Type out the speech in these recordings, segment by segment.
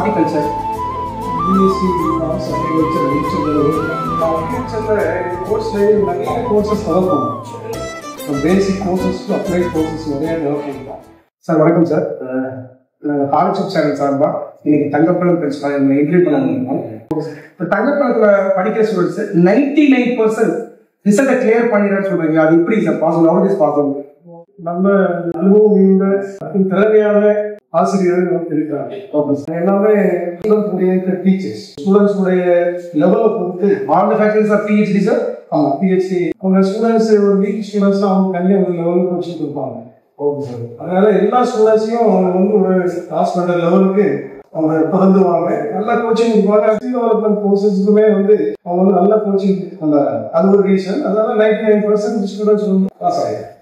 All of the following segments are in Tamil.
ஹார்டிகல்ச்சர். பிஎஸ்சி ஃபார்ம்ஸ் அக்ரிகல்ச்சர் அக்ரிகல்ச்சரில் கோர்ஸ்லேயே நிறைய கோர்சஸ் டெவலப் பண்ணுவோம். பேசிக் கோர்சஸ் டு அப்ளைட் கோர்சஸ் நிறைய டெவலப் பண்ணிக்கலாம். சார் வணக்கம் சார். காலேஜ் சேனல் சார்பா இன்னைக்கு தங்கப்பழம் பிரின்சிபால் இன்டர்வியூ பண்ண முடியும். இப்போ தங்கப்பழத்தில் படிக்கிற ஸ்டூடெண்ட்ஸ் 99% ரிசல்ட்டை கிளியர் பண்ணிடுறேன்னு சொல்றீங்க. அது எப்படி sir possible? How it is possible? நம்ம அனுபவம் இந்த திறமையான ஆசிரியர்கள் நமக்கு இருக்காங்க. எல்லாமே டீச்சர்ஸ் ஸ்டூடெண்ட்ஸ் உடைய லெவலை பொறுத்து all the faculties are PhD sir. ஆமாம், பிஹெச்டி. அவங்க ஸ்டூடெண்ட்ஸ் ஒரு வீக் ஸ்டூடெண்ட்ஸ் அவங்க தனியாக ஒரு லெவலுக்கு வச்சுட்டு இருப்பாங்க. Okay sir. அதனால எல்லா ஸ்டூடெண்ட்ஸையும் அவங்க வந்து ஒரு கிளாஸ் பண்ணுற லெவலுக்கு அவங்க பறந்துவாங்க. நல்ல கோச்சிங் கொடுப்பாங்க. டெவலப்மெண்ட் கோர்சஸ்க்குமே வந்து அவங்க வந்து நல்ல கோச்சிங் தந்தாங்க. அது ஒரு ரீசன். அதனால 99% ஸ்டூடெண்ட்ஸ் வந்து பாஸ் ஆகிடும்.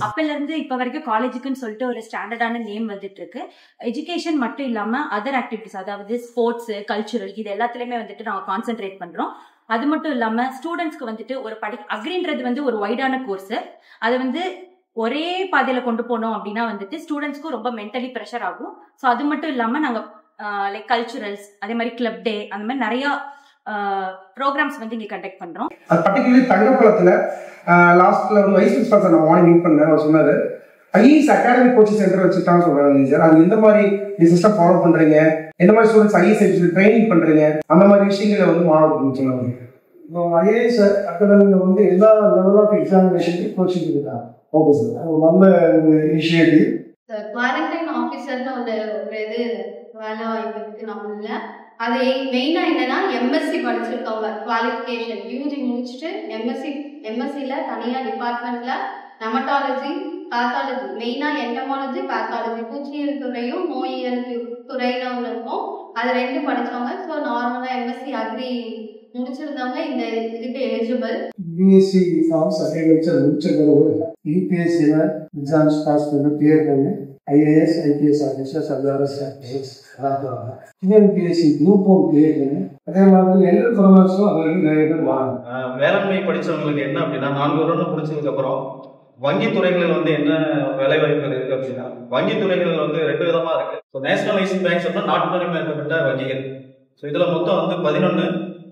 அப்பல இருந்து இப்ப வரைக்கும் காலேஜுக்குன்னு சொல்லிட்டு ஒரு ஸ்டாண்டர்டான நேம் வந்துட்டு இருக்கு. எஜுகேஷன் மட்டும் இல்லாம அதர் ஆக்டிவிட்டிஸ், அதாவது ஸ்போர்ட்ஸ், கல்ச்சுரல், இது எல்லாத்துலயுமே வந்துட்டு நாங்க கான்சென்ட்ரேட் பண்றோம். அது மட்டும் இல்லாம ஸ்டூடெண்ட்ஸ்க்கு வந்துட்டு ஒரு அக்ரின்றது வந்து ஒரு வைடான கோர்ஸ். அது வந்து ஒரே பாதையில கொண்டு போனோம் அப்படின்னா வந்துட்டு ஸ்டூடெண்ட்ஸ்க்கும் ரொம்ப மென்டலி ப்ரெஷர் ஆகும். ஸோ அது மட்டும் இல்லாம நாங்க லைக் கல்ச்சுரல்ஸ், அதே மாதிரி கிளப் டே, அந்த மாதிரி நிறைய ப்ரோக்ராம்ஸ் வந்து இங்க கண்டக்ட் பண்றோம். அது பர்டிகுலர்லி தங்கப்பழத்துல லாஸ்ட்ல ஒரு வைஸ் பிரின்சிபால் சார் நான் மார்னிங் மீட் பண்ணேன். அவர் சொன்னாரு ஐஏஎஸ் அகாடமிக் கோச்சிங் சென்டர் வச்சுட்டான்னு சொல்றாங்க சார். அது எந்த மாதிரி சிஸ்டம் ஃபாலோ பண்றீங்க, எந்த மாதிரி ஸ்டூடெண்ட்ஸ் ஐஏஎஸ் ட்ரைனிங் பண்றீங்க, அந்த மாதிரி விஷயங்களை வந்து மாணவர்களுக்கு சொல்லுவாங்க. இப்போ ஐஏஎஸ் அகாடமியில் வந்து எல்லா லெவல் ஆஃப் எக்ஸாமினேஷனுக்கு கோச்சிங் இருக்காங்க. Okay sir. அது நல்ல இனிஷியேட்டிவ். குவாரண்டைன் ஆஃபீஸர்னு ஒரு இது வேலை வாய்ப்புக்கு நம்மள அது மெயினா என்னன்னா எம்எஸ்சி படிச்சிருக்கவங்க குவாலிஃபிகேஷன் யூஜி முடிச்சுட்டு எம்எஸ்சில தனியா டிபார்ட்மெண்ட்ல நெமட்டாலஜி, பேத்தாலஜி, மெயினா என்டமாலஜி, பேத்தாலஜி, பூச்சியியல் துறையும் நோயியல் துறையில ஒன்று இருக்கும். அது ரெண்டும் படிச்சவங்க. ஸோ நார்மலா எம்எஸ்சி அக்ரி முடிச்சிருந்தவங்க இந்த இதுக்கு எலிஜிபிள். பிஎஸ்சி ஃபார்ம்ஸ் அக்ரிகல்ச்சர் முடிச்சிருக்கிறவங்க யூபிஎஸ்சியில் எக்ஸாம்ஸ் பாஸ் பண்ணி கிளியர் பண்ணி IAS, IPS officers, IRS officers அதாக்குவாங்க. டிஎன்பிஎஸ்சி குரூப் 1 கிளியர் பண்ணி அதே மாதிரி எந்த ப்ரோக்ராம்ஸும் அவங்களுக்கு நிறைய பேர் வாங்க. வேளாண்மை படித்தவங்களுக்கு என்ன அப்படின்னா 4 வருடம் முடிச்சதுக்கப்புறம் வங்கித்துறைகளில் வந்து என்ன வேலை வாய்ப்புகள் இருக்குது அப்படின்னா வங்கித்துறைகள் வந்து 2 விதமாக இருக்குது. ஸோ நேஷனலைசிங் பேங்க்ஸ் அப்படின்னா நாட்டுமயமாக்கப்பட்ட வங்கிகள். ஸோ இதில் மொத்தம் வந்து 11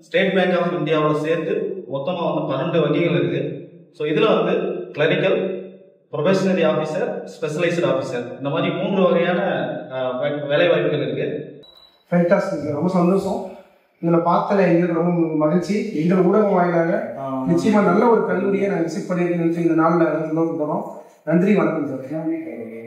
ஸ்டேட் பேங்க் ஆஃப் இந்தியாவோட சேர்த்து மொத்தமாக வந்து 12 வங்கிகள் இருக்குது. ஸோ இதில் வந்து clerical, probationary officer, specialised officer, இந்த மாதிரி 3 வகையான வேலை வாய்ப்புகள் இருக்குது. ஃபேண்டாஸ்டிக், ரொம்ப சந்தோஷம். இதில் பார்த்தல எங்களுக்கு ரொம்ப மகிழ்ச்சி. எங்கள் ஊடகம் வாயிலாக நிச்சயமா நல்ல ஒரு கல்லூரியை நான் விசிட் பண்ணியிருக்கேன். இந்த நாளில் நோக்கி போகிறோம். நன்றி, வணக்கம் சார்.